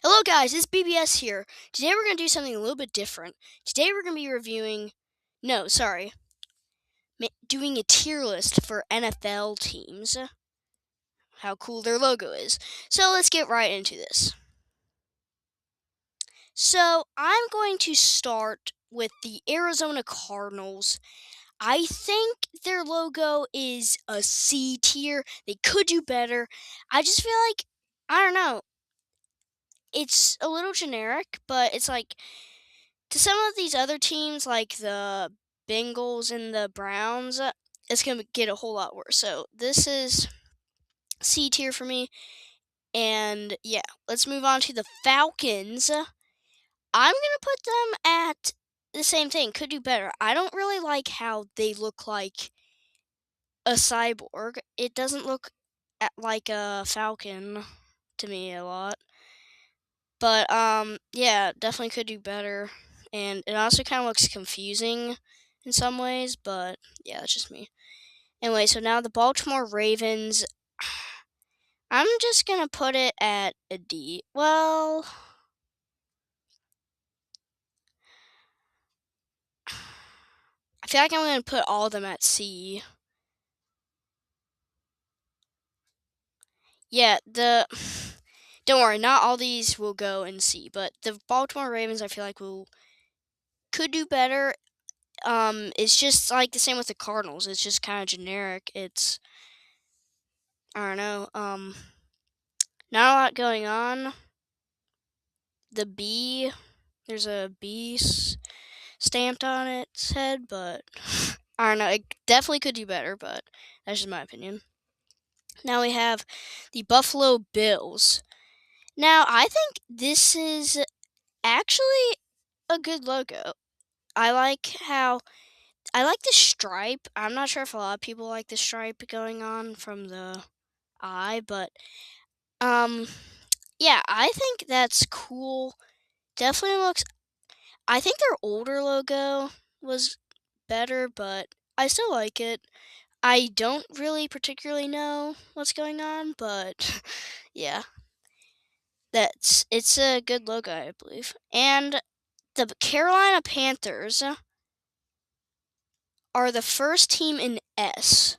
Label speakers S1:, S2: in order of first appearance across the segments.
S1: Hello guys, it's BBS here. Today we're going to do something a little bit different. Today we're going to be reviewing, no, sorry, doing a tier list for NFL teams. How cool their logo is. So let's get right into this. So I'm going to start with the Arizona Cardinals. I think their logo is a C tier. They could do better. I just feel like, I don't know, it's a little generic, but it's like to some of these other teams, like the Bengals and the Browns, it's going to get a whole lot worse. So this is C tier for me. And yeah, let's move on to the Falcons. I'm going to put them at the same thing. Could do better. I don't really like how they look like a cyborg. It doesn't look like a falcon to me a lot. But yeah, definitely could do better. And it also kind of looks confusing in some ways, but yeah, that's just me. Anyway, so now the Baltimore Ravens, I'm just going to put it at a D. Well, I feel like I'm going to put all of them at C. Yeah, don't worry, not all these will go in C, but the Baltimore Ravens I feel like could do better. It's just like the same with the Cardinals. It's just kind of generic. It's I don't know. Not a lot going on. The B, there's a B stamped on its head, but I don't know. It definitely could do better, but that's just my opinion. Now we have the Buffalo Bills. Now, I think this is actually a good logo. I like I like the stripe. I'm not sure if a lot of people like the stripe going on from the eye, but um yeah, I think that's cool. Definitely looks I think their older logo was better, but I still like it. I don't really particularly know what's going on, but yeah, it's a good logo, I believe. And the Carolina Panthers are the first team in S.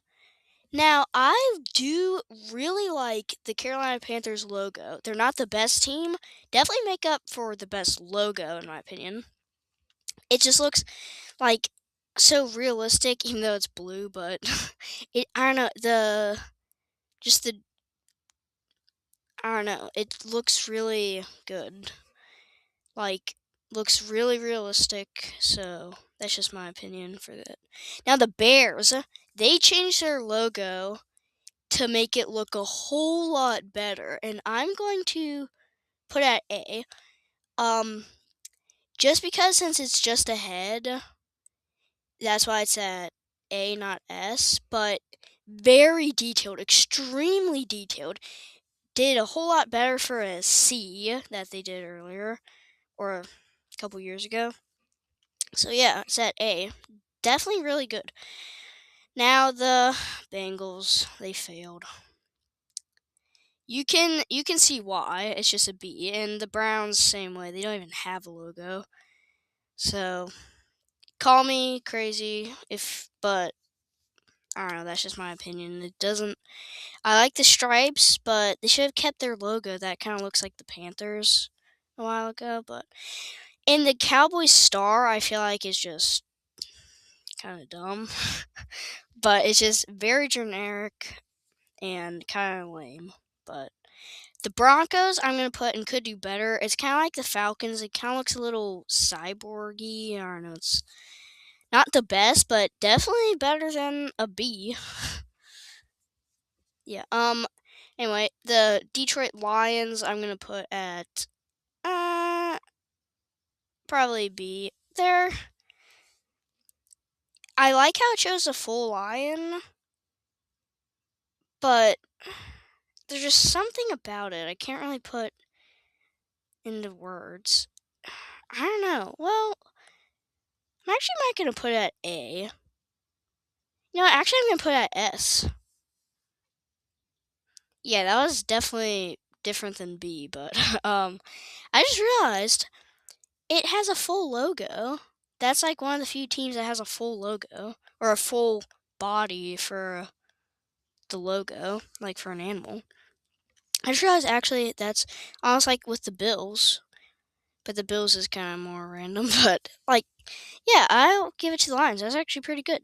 S1: Now, I do really like the Carolina Panthers logo. They're not the best team, definitely make up for the best logo in my opinion. It just looks like so realistic, even though it's blue. But I don't know just the I don't know. It looks really good. Like looks really realistic. So that's just my opinion for that. Now the Bears, they changed their logo to make it look a whole lot better, and I'm going to put at A. Um, just because since it's just a head, that's why it's at A, not S, but very detailed, extremely detailed. Did a whole lot better for a C that they did earlier or a couple years ago. So yeah, it's at A. Definitely really good. Now the Bengals, they failed. You can see why. It's just a B. And the Browns same way. They don't even have a logo. So call me crazy but I don't know, that's just my opinion. It doesn't I like the stripes, but they should have kept their logo that kind of looks like the Panthers a while ago, but and the Cowboys star I feel like is just kind of dumb. But it's just very generic and kind of lame. But the Broncos I'm gonna put and could do better. It's kind of like the Falcons. It kind of looks a little cyborgy. I don't know. It's not the best, but definitely better than a B. Yeah. Anyway, the Detroit Lions I'm gonna put at uh probably B. I like how it shows a full lion, but there's just something about it I can't really put into words. I don't know. Well, I'm actually not gonna put it at A. Actually, I'm gonna put it at S. Yeah, that was definitely different than B, but I just realized it has a full logo. That's like one of the few teams that has a full logo or a full body for the logo, like for an animal. I just realized actually that's almost like with the Bills, but the Bills is kind of more random. But like, yeah, I'll give it to the Lions. That's actually pretty good.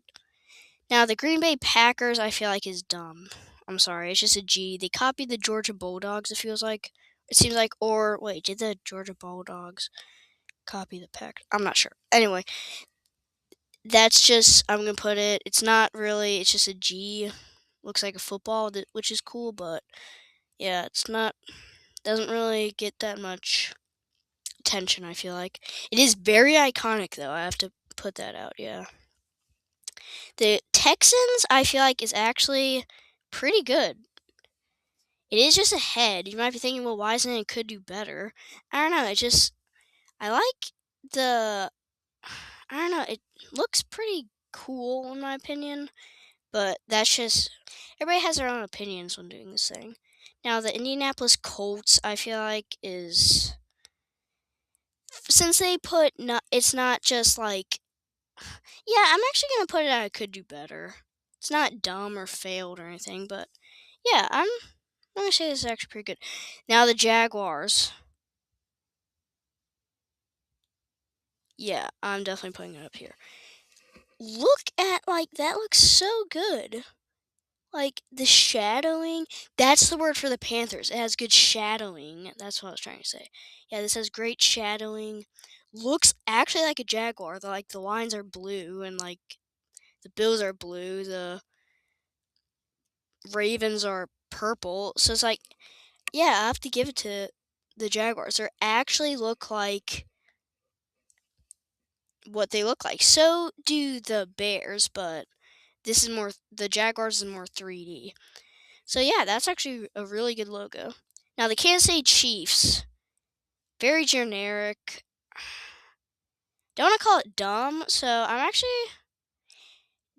S1: Now the Green Bay Packers, I feel like is dumb. I'm sorry, it's just a G. They copied the Georgia Bulldogs. It feels like. It seems like, or wait, did the Georgia Bulldogs copy the Packers? I'm not sure. Anyway, that's just I'm gonna put it. It's not really. It's just a G. Looks like a football, which is cool, but yeah, it's not. Doesn't really get that much attention. I feel like it is very iconic, though. I have to put that out. Yeah, the Texans, I feel like, is actually pretty good. It is just a head. You might be thinking, well, why isn't it could do better? I don't know. It just I like the. I don't know. It looks pretty cool in my opinion. But that's just everybody has their own opinions when doing this thing. Now the Indianapolis Colts, I feel like is since they put not, it's not just like yeah. I'm actually gonna put it out. It could do better. It's not dumb or failed or anything, but yeah, I'm gonna say this is actually pretty good. Now the Jaguars, yeah, I'm definitely putting it up here. Look at like that looks so good. Like the shadowing, that's the word for the Panthers. It has good shadowing. That's what I was trying to say. Yeah, this has great shadowing. Looks actually like a jaguar. Like the lines are blue and like the bills are blue. The ravens are purple. So it's like, yeah, I have to give it to the Jaguars. They actually look like what they look like. So do the Bears, but this is more the Jaguars is more 3D. So yeah, that's actually a really good logo. Now the Kansas City Chiefs, very generic. Don't want to call it dumb, so I'm actually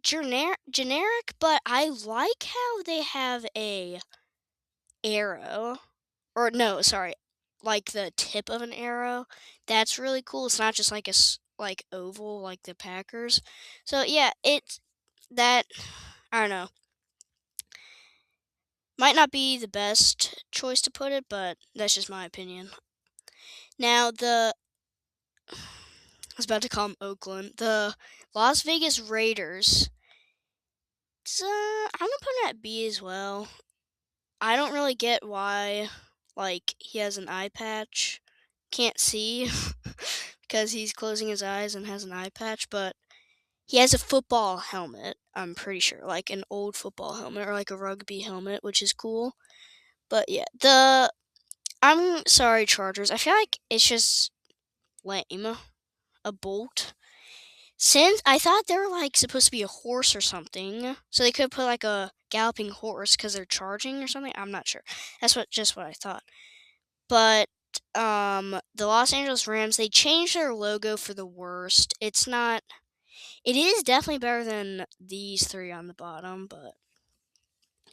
S1: generic, but I like how they have a arrow, or no, sorry, like the tip of an arrow. That's really cool. It's not just like like oval like the Packers. So yeah, it's that I don't know. Might not be the best choice to put it, but that's just my opinion. Now I was about to call them Oakland. The Las Vegas Raiders. I'm gonna put him at B as well. I don't really get why, like, he has an eye patch. Can't see because he's closing his eyes and has an eye patch, but he has a football helmet, I'm pretty sure. Like an old football helmet or like a rugby helmet, which is cool. But yeah, I'm sorry, Chargers. I feel like it's just lame. A bolt. Since I thought they were like supposed to be a horse or something, so they could put like a galloping horse because they're charging or something. I'm not sure. That's just what I thought. But the Los Angeles Rams, they changed their logo for the worst. It's not. It is definitely better than these three on the bottom, but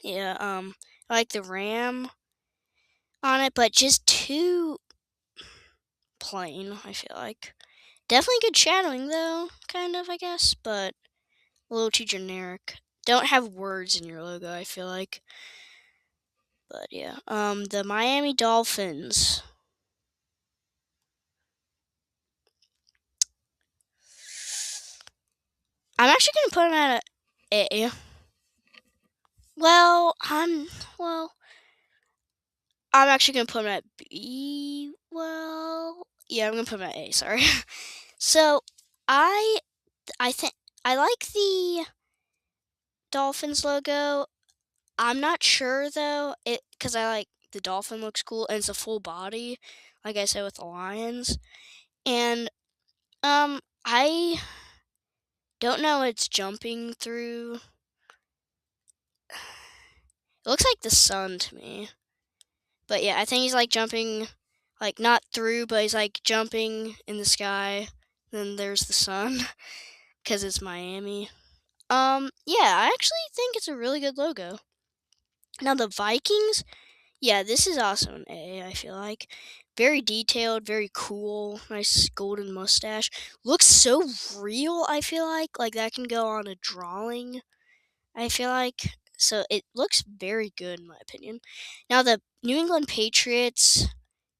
S1: yeah, I like the ram on it, but just too plain. I feel like definitely good shadowing though, kind of I guess, but a little too generic. Don't have words in your logo, I feel like. But yeah. The Miami Dolphins. I'm actually gonna put them at a A. Well, I'm actually gonna put them at B. Well, yeah, I'm gonna put them at A. Sorry. So, I I think I like the Dolphins logo. I'm not sure though, it because I like the dolphin looks cool and it's a full body, like I said with the lions. And I don't know. It's jumping through. It looks like the sun to me. But yeah, I think he's like jumping, like not through, but he's like jumping in the sky. Then there's the sun, because it's Miami. Yeah, I actually think it's a really good logo. Now the Vikings, Yeah, this is also an A, I feel like. Very detailed, very cool, nice golden mustache. Looks so real, I feel like that can go on a drawing, I feel like. So it looks very good in my opinion. Now the New England Patriots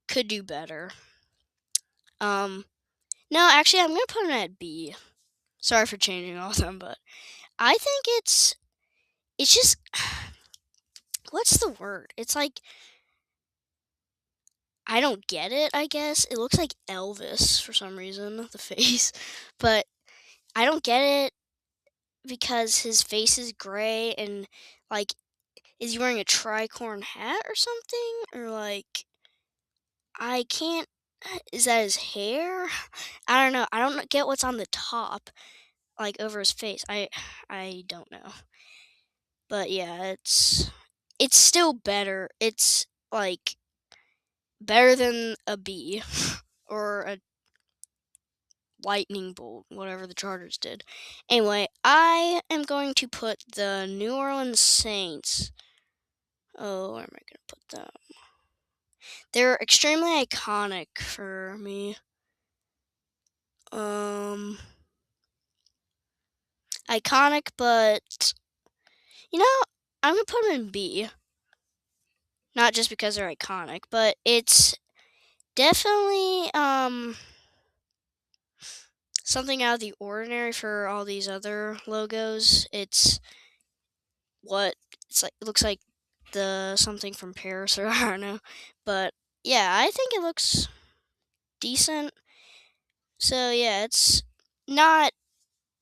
S1: could do better. Um no, actually I'm gonna put them at B. Sorry for changing all of them, but I think it's just what's the word? It's like I don't get it, I guess. It looks like Elvis for some reason, the face. But I don't get it because his face is gray and like is he wearing a tricorn hat or something? Or like I can't is that his hair? I don't know. I don't get what's on the top like over his face. I don't know. But yeah, it's still better. It's like better than a B or a lightning bolt, whatever the Chargers did. Anyway, I am going to put the New Orleans Saints. Oh, where am I going to put them? They're extremely iconic for me. Um, iconic, but you know, I'm gonna put them in B. Not just because they're iconic, but it's definitely something out of the ordinary for all these other logos. It's what it's like. It looks like the something from Paris, or I don't know. But yeah, I think it looks decent. So yeah, it's not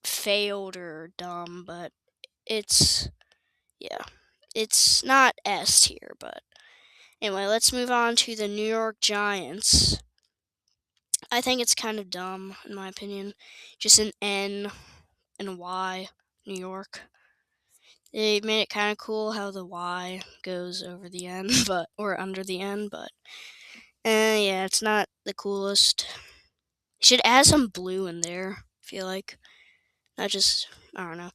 S1: failed or dumb, but it's yeah, it's not S tier. But anyway, let's move on to the New York Giants. I think it's kind of dumb in my opinion. Just an N and a Y, New York. They made it kind of cool how the Y goes over the N, but or under the N, but yeah, it's not the coolest. Should add some blue in there. I feel like not just I don't know.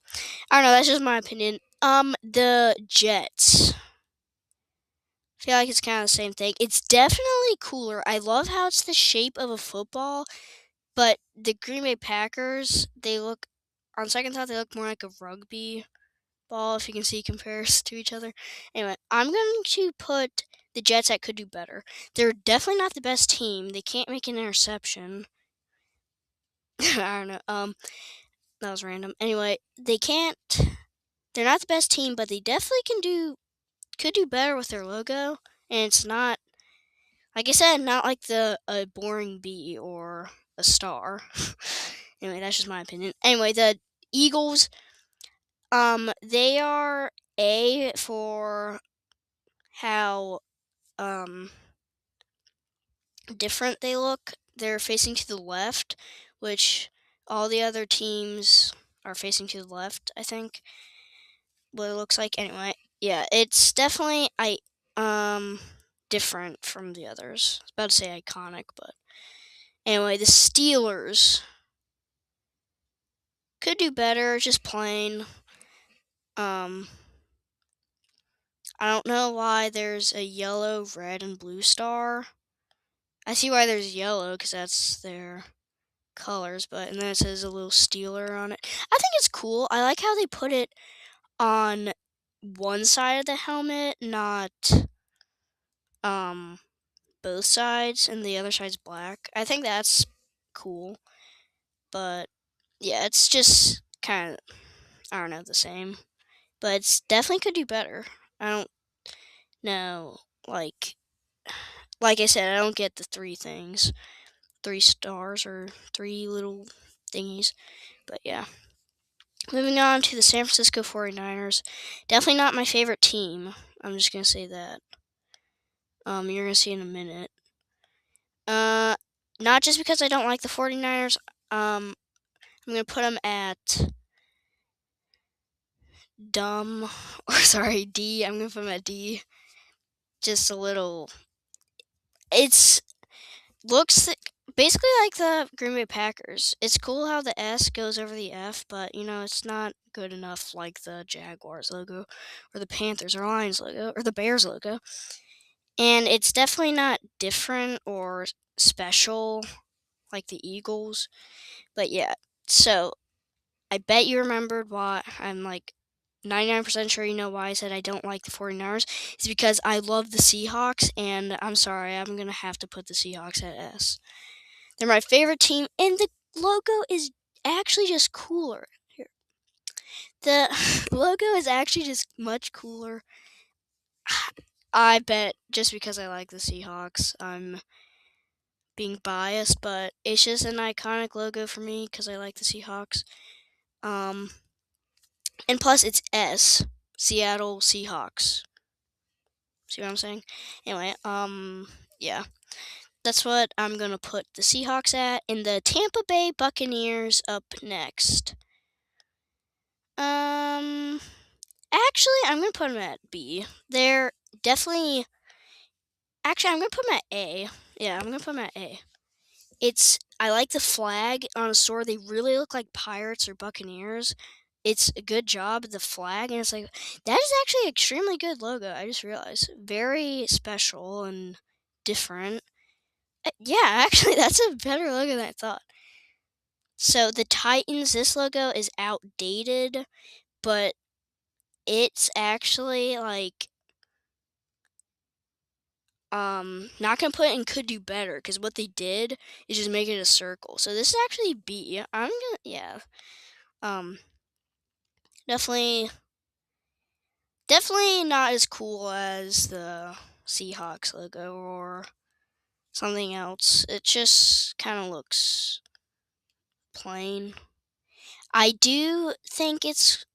S1: I don't know. That's just my opinion. The Jets. I feel like it's kind of the same thing. It's definitely cooler. I love how it's the shape of a football, but the Green Bay Packers, they look on second thought they look more like a rugby ball, if you can see compares to each other. Anyway, I'm going to put the Jets that could do better. They're definitely not the best team. They can't make an interception. I don't know. That was random. Anyway, they can't. They're not the best team, but they definitely could do better with their logo. And it's not, like I said, not like the a boring B or a star. Anyway, that's just my opinion. Anyway, the Eagles, they are A for how um different they look. They're facing to the left, which all the other teams are facing to the left, I think. What it looks like anyway. Yeah, it's definitely I different from the others. I was about to say iconic, but anyway, the Steelers could do better, just plain. Um I don't know why there's a yellow, red, and blue star. I see why there's yellow because that's their colors, but and then it says a little Steeler on it. I think it's cool. I like how they put it on one side of the helmet, not um both sides, and the other side's black. I think that's cool, but yeah, it's just kind of I don't know the same, but it's definitely could do better. I don't know, like I said, I don't get the three things, 3 stars or three little thingies, but yeah. Moving on to the San Francisco 49ers. Definitely not my favorite team. I'm just going to say that. You're going to see in a minute. Uh, Not just because I don't like the 49ers. I'm going to put them at dumb. Or sorry, D. I'm going to put them at D. Just a little. It's looks basically like the Green Bay Packers. It's cool how the S goes over the F, but it's not good enough like the Jaguars logo or the Panthers or Lions logo or the Bears logo. And it's definitely not different or special like the Eagles. But yeah, so I bet you remembered why I'm like 99% sure you know why I said I don't like the 49ers. It's because I love the Seahawks, and I'm sorry, I'm going to have to put the Seahawks at S. They're my favorite team, and the logo is actually just cooler. Here. The logo is actually just much cooler. I bet just because I like the Seahawks, I'm being biased, but it's just an iconic logo for me because I like the Seahawks. Um, and plus it's S, Seattle Seahawks. See what I'm saying? Anyway, yeah, that's what I'm gonna put the Seahawks at, and the Tampa Bay Buccaneers up next. Um, actually, I'm gonna put them at B. They're definitely. Actually, I'm gonna put them at A. Yeah, I'm gonna put them at A. I like the flag on the store. They really look like pirates or buccaneers. It's a good job the flag, and it's like that is actually an extremely good logo. I just realized very special and different. Yeah, actually, that's a better logo than I thought. So the Titans, this logo is outdated, but it's actually like not gonna put it in could do better because what they did is just make it a circle. So this is actually B. I'm gonna yeah. Um definitely definitely not as cool as the Seahawks logo or something else. It just kind of looks plain. I do think it's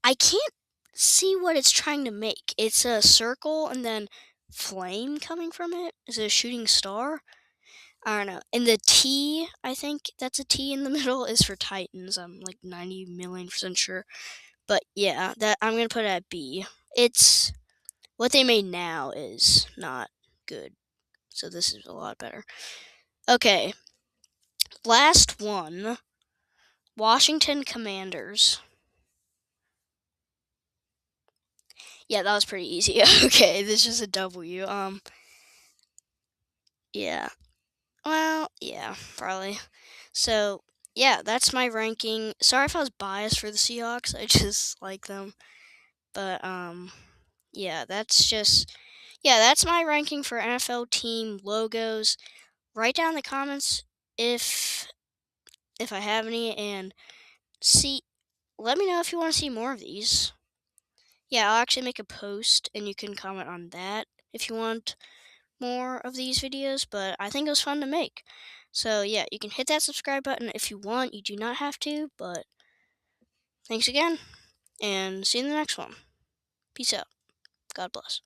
S1: I can't see what it's trying to make. It's a circle and then flame coming from it. Is it a shooting star? I don't know. And the T, I think that's a T in the middle, is for Titans. I'm like 90 million% sure. But yeah, that I'm gonna put it at B. It's what they made now is not good. So this is a lot better. Okay, last one. Washington Commanders. Yeah, that was pretty easy. Okay, this is a W. Yeah. Well, yeah, probably. So, yeah, that's my ranking. Sorry if I was biased for the Seahawks. I just like them. But yeah, that's my ranking for NFL team logos. Write down in the comments if I have any, and see let me know if you want to see more of these. Yeah, I'll actually make a post and you can comment on that if you want more of these videos, but I think it was fun to make. So yeah, you can hit that subscribe button if you want. You do not have to, but thanks again, and see you in the next one. Peace out. God bless.